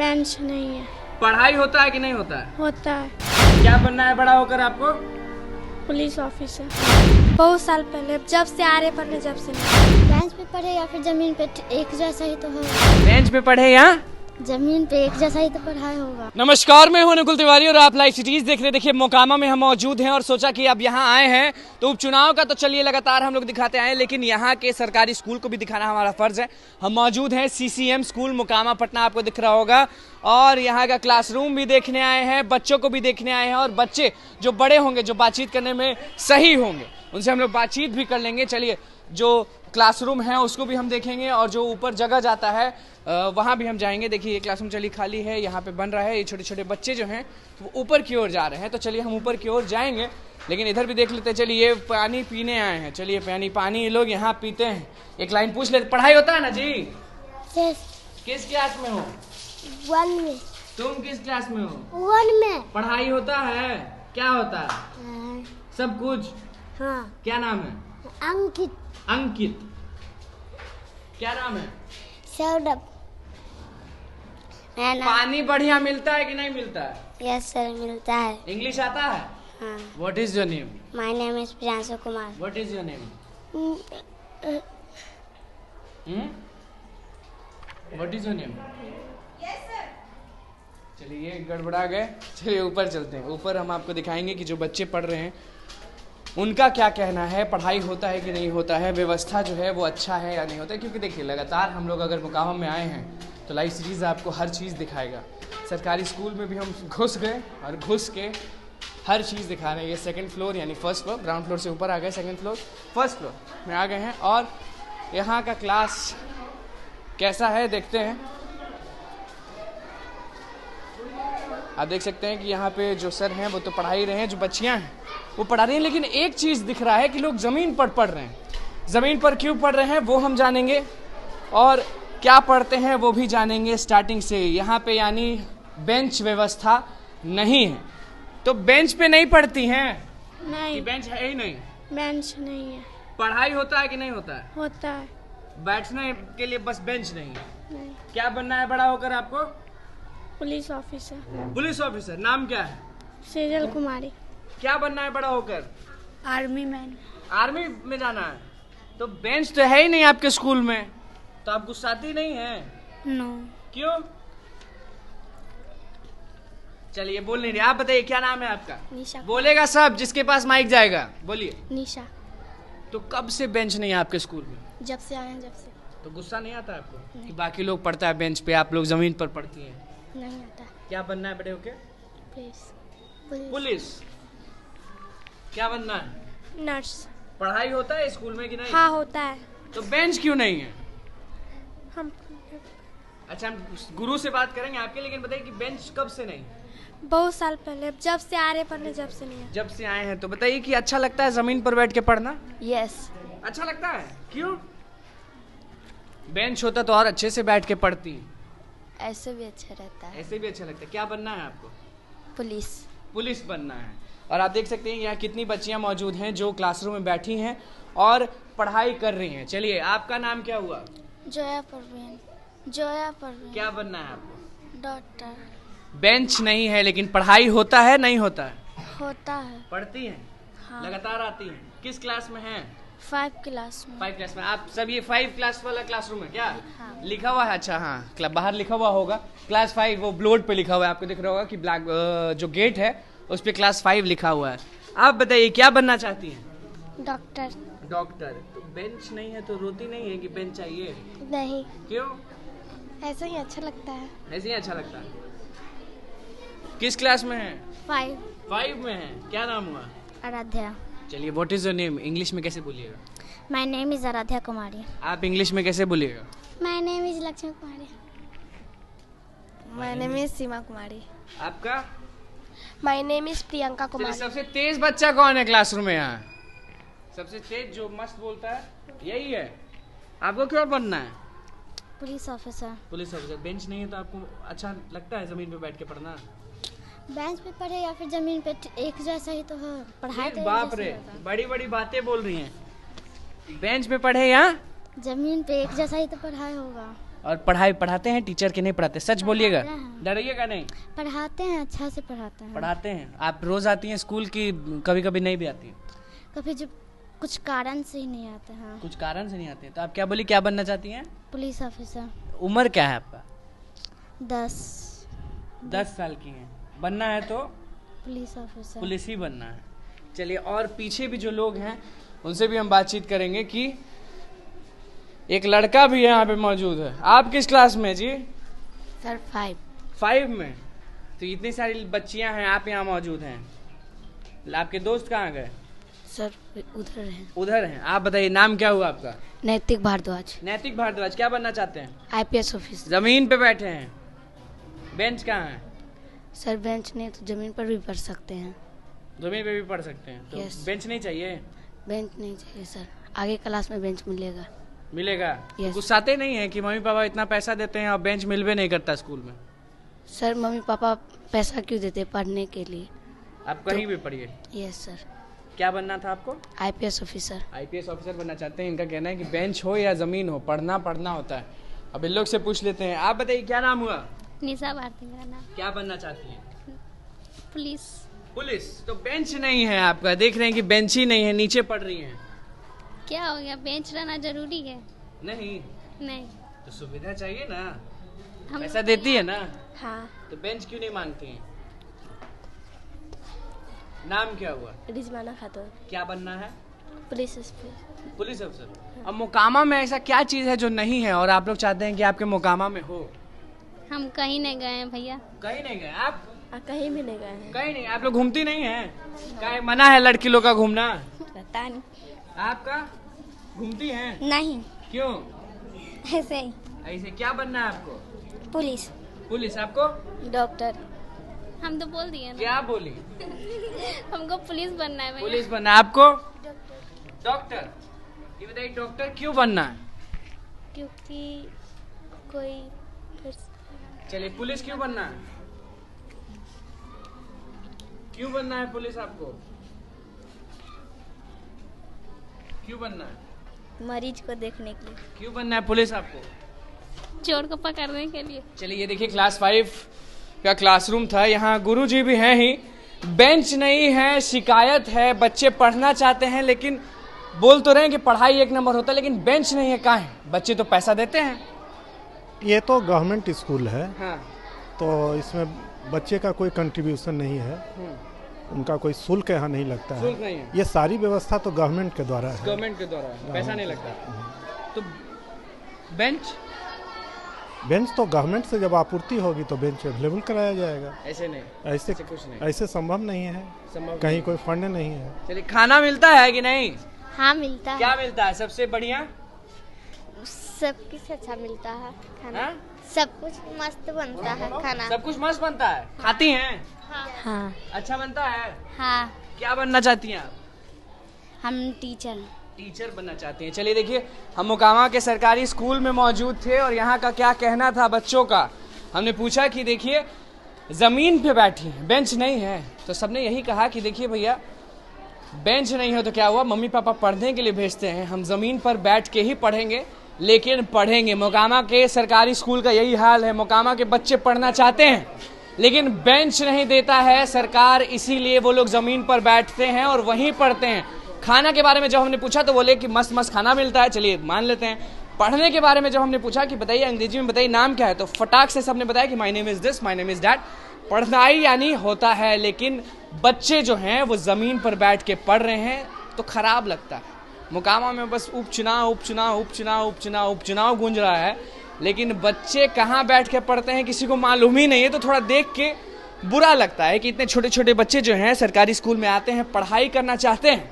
Bench नहीं है। पढ़ाई होता है कि नहीं होता है? होता है। क्या बनना है बड़ा होकर आपको? Police officer. बहुत साल पहले, जब से आ रहे पढ़ने, जब से नहीं। बेंच पे पढ़े या फिर जमीन पे, एक जैसा ही तो है। बेंच पे पढ़े या जमीन पे एक जैसा ही तो पढ़ाई होगा। नमस्कार, मैं हूं अनुकुल तिवारी और आप लाइव सिटीज देख रहे। देखिए, मोकामा में हम मौजूद हैं और सोचा कि अब यहाँ आए हैं तो उपचुनाव का तो चलिए लगातार हम लोग दिखाते आए, लेकिन यहाँ के सरकारी स्कूल को भी दिखाना हमारा फर्ज है। हम मौजूद हैं CCM स्कूल मोकामा पटना, आपको दिख रहा होगा, और यहाँ का क्लासरूम भी देखने आए हैं, बच्चों को भी देखने आए हैं। और बच्चे जो बड़े होंगे, जो बातचीत करने में सही होंगे, उनसे हम लोग बातचीत भी कर लेंगे। चलिए, जो क्लासरूम है उसको भी हम देखेंगे और जो ऊपर जगह जाता है वहाँ भी हम जाएंगे। देखिए, ये क्लासरूम चलिए खाली है, यहाँ पे बन रहा है। ये छोटे छोटे बच्चे जो हैं वो ऊपर की ओर जा रहे हैं, तो चलिए हम ऊपर की ओर जाएंगे। लेकिन इधर भी देख लेते हैं। चलिए, ये पानी पीने आए हैं। चलिए, पानी ये लोग यहाँ पीते हैं। एक लाइन पूछ लेते। पढ़ाई होता है ना जी? किस क्लास में हो? 1 में। तुम किस क्लास में हो? 1 में। पढ़ाई होता है? क्या होता है? सब कुछ। हाँ। क्या नाम है? अंकित। अंकित। क्या नाम है? सौरभ। पानी बढ़िया मिलता है कि नहीं मिलता है? यस सर, मिलता है। इंग्लिश आता है? हाँ। What is your name? My name is Priyanshu Kumar. What is your name? What is your name? चलिए, ये गड़बड़ा गए। चलिए ऊपर चलते हैं। ऊपर हम आपको दिखाएंगे कि जो बच्चे पढ़ रहे हैं उनका क्या कहना है, पढ़ाई होता है कि नहीं होता है, व्यवस्था जो है वो अच्छा है या नहीं होता है। क्योंकि देखिए, लगातार हम लोग अगर मोकामा में आए हैं तो लाइव सीरीज़ आपको हर चीज़ दिखाएगा। सरकारी स्कूल में भी हम घुस गए और घुस के हर चीज़ दिखा रहे हैं। ये 2nd फ्लोर यानी 1st फ्लोर, ग्राउंड फ्लोर से ऊपर आ गए, 2nd फ्लोर 1st फ्लोर में आ गए हैं। और यहाँ का क्लास कैसा है देखते हैं। आप देख सकते हैं कि यहाँ पे जो सर हैं वो तो पढ़ा ही रहे हैं, जो बच्चियाँ हैं वो पढ़ा रही हैं। लेकिन एक चीज़ दिख रहा है कि लोग ज़मीन पर पढ़ रहे हैं। ज़मीन पर क्यों पढ़ रहे हैं वो हम जानेंगे, और क्या पढ़ते हैं वो भी जानेंगे स्टार्टिंग से। यहाँ पे यानी बेंच व्यवस्था नहीं है। तो बेंच पे नहीं पढ़ती हैं? नहीं, बेंच है ही नहीं। बेंच नहीं है। पढ़ाई होता है कि नहीं होता है? होता है। बैठने के लिए बस बेंच नहीं है। नहीं। क्या बनना है बड़ा होकर आपको? Police officer. Police officer. नाम क्या है? सेजल कुमारी। क्या बनना है बड़ा होकर? Army man. आर्मी में जाना है। तो बेंच तो है ही नहीं आपके स्कूल में, तो आप गुस्साती नहीं है? नो। क्यों? चलिए, बोल नहीं रही। आप बताइए, क्या नाम है आपका? निशा। बोलेगा सब, जिसके पास माइक जाएगा। बोलिए। निशा। तो कब से बेंच नहीं है आपके स्कूल में? जब से आए हैं, जब से। तो गुस्सा नहीं आता आपको कि बाकी लोग पढ़ता है बेंच पे, आप लोग जमीन पर पढ़ती हैं? नहीं आता। क्या बनना है बड़े होके? पुलिस। क्या बनना है? नर्स। पढ़ाई होता है स्कूल में कि नहीं? हाँ, होता है। तो बेंच क्यों नहीं है? हम अच्छा, हम गुरु से बात करेंगे आपके, लेकिन बताइए कि बेंच कब से नहीं? बहुत साल पहले, जब से आ रहे पढ़ने, जब से नहीं है। जब से आए हैं। तो बताइए कि अच्छा लगता है जमीन पर बैठ के पढ़ना? यस। अच्छा लगता है? क्यों? बेंच होता तो और अच्छे से बैठ के पढ़ती। ऐसे भी अच्छा रहता है। ऐसे भी अच्छा लगता है। क्या बनना है आपको? पुलिस। पुलिस बनना है। और आप देख सकते हैं यहाँ कितनी बच्चियां मौजूद हैं जो क्लासरूम में बैठी हैं और पढ़ाई कर रही हैं। चलिए, आपका नाम क्या हुआ? जोया परवीन। जोया परवीन। क्या बनना है आपको? डॉक्टर। बेंच नहीं है, लेकिन पढ़ाई होता है नहीं होता है? होता है। पढ़ती हैं? हाँ। लगातार आती हैं? किस क्लास में हैं? 5 क्लास में। 5 क्लास में। आप सब ये 5 क्लास वाला क्लासरूम है क्या? हाँ। लिखा हुआ है? अच्छा, हाँ, बाहर लिखा हुआ होगा क्लास 5, वो बोर्ड पे लिखा हुआ है, आपको दिख रहा होगा कि ब्लैक जो गेट है उस पे क्लास 5 लिखा हुआ है। आप बताइए, क्या बनना चाहती हैं? डॉक्टर। डॉक्टर। तो बेंच नहीं है तो रोती नहीं है कि बेंच चाहिए? नहीं, क्यों? ऐसा ही अच्छा लगता है। ऐसे ही अच्छा लगता है। किस क्लास में है? 5 में है। क्या नाम हुआ? आराध्या। चलिए, what is your name? English में कैसे बोलिएगा? My name is Aradhya Kumari. आप इंग्लिश में कैसे बोलिएगा? My name is Lakshmi Kumari. My name is Seema Kumari. आपका? माय नेम इज प्रियंका चलिए, कुमारी। सबसे तेज बच्चा कौन है क्लासरूम में यहाँ? सबसे तेज जो मस्त बोलता है यही है। आपको क्यों बनना है? Police officer. Police officer. Bench नहीं है तो आपको अच्छा लगता है जमीन पे बैठ के पढ़ना? बेंच पे पढ़े या फिर जमीन पे, एक जैसा ही तो है। पढ़ाई तो एक बाप जैसा रे, ही होगा। बड़ी बड़ी बातें बोल रही हैं। बेंच पे पढ़े या जमीन पे एक जैसा ही तो पढ़ाई होगा। और पढ़ाई पढ़ाते हैं टीचर के नहीं पढ़ाते? सच बोलिएगा, डरिएगा नहीं। पढ़ाते हैं, अच्छा से पढ़ाते हैं। पढ़ाते हैं। आप रोज आती हैं स्कूल की कभी कभी नहीं भी आती हैं? कभी जब कुछ कारण से ही नहीं आते हैं। कुछ कारण से नहीं आते हैं। तो आप क्या बोली, क्या बनना चाहती हैं? Police officer. उम्र क्या है आपका? 10 साल की हैं। बनना है तो पुलिस ऑफिसर। पुलिस ही बनना है। चलिए, और पीछे भी जो लोग हैं उनसे भी हम बातचीत करेंगे कि एक लड़का भी यहाँ पे मौजूद है। आप किस क्लास में जी? सर 5 में। तो इतनी सारी बच्चियां हैं, आप यहाँ मौजूद हैं। आपके दोस्त कहाँ गए? सर उधर है। उधर हैं। आप बताइए, नाम क्या हुआ आपका? नैतिक भारद्वाज। नैतिक भारद्वाज। क्या बनना चाहते हैं? IPS officer. जमीन पे बैठे हैं, बेंच कहाँ है? सर बेंच नहीं तो जमीन पर भी पढ़ सकते हैं। जमीन पे भी पढ़ सकते हैं तो Yes. बेंच नहीं चाहिए? बेंच नहीं चाहिए सर, आगे क्लास में बेंच मिलेगा। मिलेगा। Yes. गुस्साते नहीं है कि मम्मी पापा इतना पैसा देते हैं और बेंच मिलवे नहीं करता स्कूल में? सर मम्मी पापा पैसा क्यों देते, पढ़ने के लिए। आप कहीं भी पढ़िए। Yes sir. क्या बनना था आपको? IPS officer. IPS ऑफिसर बनना चाहते हैं। इनका कहना है कि बेंच हो या जमीन हो, पढ़ना होता है। अब इन लोग से पूछ लेते हैं। आप बताइए, क्या नाम हुआ? निशा भारती मेरा नाम। क्या बनना चाहती हैं? पुलिस। पुलिस। तो बेंच नहीं है आपका, देख रहे हैं कि बेंच ही नहीं है, नीचे पढ़ रही हैं। क्या हो गया, बेंच रहना जरूरी है? नहीं नहीं। तो सुविधा चाहिए ना, हम पैसा देती है ना, हाँ। तो बेंच क्यों नहीं मांगती हैं? नाम क्या हुआ? रिजवाना खातून। क्या बनना है? Police officer. पुलिस अफसर। अब मोकामा में ऐसा क्या चीज है जो नहीं है और आप लोग चाहते हैं कि आपके मोकामा में हो? हम कहीं नहीं गए हैं भैया। कहीं नहीं गए आप? कहीं भी नहीं गए हैं। कहीं नहीं। आप लोग घूमती नहीं है? कहीं मना है लड़की लोग का घूमना? पता नहीं। आपका घूमती हैं? नहीं, क्यों? ऐसे ही। ऐसे। क्या बनना है आपको? पुलिस। पुलिस। आपको? डॉक्टर। हम तो बोल दिए ना। क्या बोली? हमको पुलिस बनना है भैया। पुलिस बनना है। आपको? डॉक्टर। ये बताइए, डॉक्टर क्यों बनना है? क्योंकि कोई चलिए, पुलिस क्यों बनना है? क्यों बनना है पुलिस आपको? क्यों बनना है? मरीज को देखने के लिए। क्यों बनना है पुलिस आपको? चोर को पकड़ने के लिए। चलिए, ये देखिए क्लास 5 का क्लासरूम था। यहाँ गुरुजी भी हैं ही। बेंच नहीं है, शिकायत है। बच्चे पढ़ना चाहते हैं लेकिन बोल तो रहे हैं कि पढ़ाई 1 नंबर होता है, लेकिन बेंच नहीं है। कहाँ है? बच्चे तो पैसा देते हैं। ये तो गवर्नमेंट स्कूल है, हाँ। तो इसमें बच्चे का कोई कंट्रीब्यूशन नहीं है, उनका कोई शुल्क यहाँ नहीं लगता है। शुल्क नहीं है। ये सारी व्यवस्था तो गवर्नमेंट के द्वारा है। गवर्नमेंट के द्वारा है, पैसा नहीं लगता। तो बेंच तो गवर्नमेंट से जब आपूर्ति होगी तो बेंच अवेलेबल कराया जाएगा। ऐसे नहीं, ऐसे कुछ नहीं, ऐसे संभव नहीं है, संभव कहीं कोई फंड नहीं है। चलिए, खाना मिलता है कि नहीं? हाँ मिलता है। क्या मिलता है सबसे बढ़िया? सब कुछ अच्छा मिलता है खाना। हाँ? सब कुछ मस्त बनता है खाना। सब कुछ मस्त बनता है। खाती हैं? हाँ। अच्छा बनता है। हाँ। क्या बनना चाहती हैं आप? हम टीचर। टीचर बनना चाहती हैं। चलिए देखिए, हम मोकामा के सरकारी स्कूल में मौजूद थे और यहाँ का क्या कहना था बच्चों का। हमने पूछा कि देखिए, ज़मीन पे बैठी हैं, बेंच नहीं है। तो सबने यही कहा कि देखिए भैया, बेंच नहीं हो तो क्या हुआ, मम्मी पापा पढ़ने के लिए भेजते हैं, हम ज़मीन पर बैठ के ही पढ़ेंगे, लेकिन पढ़ेंगे। मोकामा के सरकारी स्कूल का यही हाल है। मोकामा के बच्चे पढ़ना चाहते हैं लेकिन बेंच नहीं देता है सरकार, इसीलिए वो लोग ज़मीन पर बैठते हैं और वहीं पढ़ते हैं। खाना के बारे में जब हमने पूछा तो बोले कि मस्त मस्त खाना मिलता है, चलिए मान लेते हैं। पढ़ने के बारे में जब हमने पूछा कि बताइए अंग्रेजी में बताइए नाम क्या है, तो फटाक से सबने बताया कि my name is this, my name is that. पढ़ाई यानी होता है, लेकिन बच्चे जो हैं वो ज़मीन पर बैठ के पढ़ रहे हैं तो खराब लगता है। मोकामा में बस उपचुनाव गूंज रहा है, लेकिन बच्चे कहाँ बैठ के पढ़ते हैं किसी को मालूम ही नहीं है। तो थोड़ा देख के बुरा लगता है कि इतने छोटे छोटे बच्चे जो हैं सरकारी स्कूल में आते हैं, पढ़ाई करना चाहते हैं,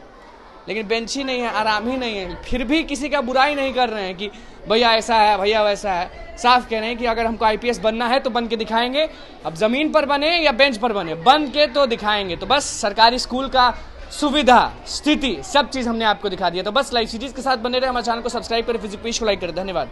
लेकिन बेंच ही नहीं है, आराम ही नहीं है। फिर भी किसी का बुराई नहीं कर रहे हैं कि भैया ऐसा है, भैया वैसा है। साफ कह रहे हैं कि अगर हमको IPS बनना है तो बन के दिखाएंगे। अब ज़मीन पर बने या बेंच पर बने, बन के तो दिखाएंगे। तो बस सरकारी स्कूल का सुविधा, स्थिति, सब चीज़ हमने आपको दिखा दिया। तो बस लाइव सीरीज के साथ बने रहे, हमारे चैनल को सब्सक्राइब करें, फिजिक पेज को लाइक करें। धन्यवाद।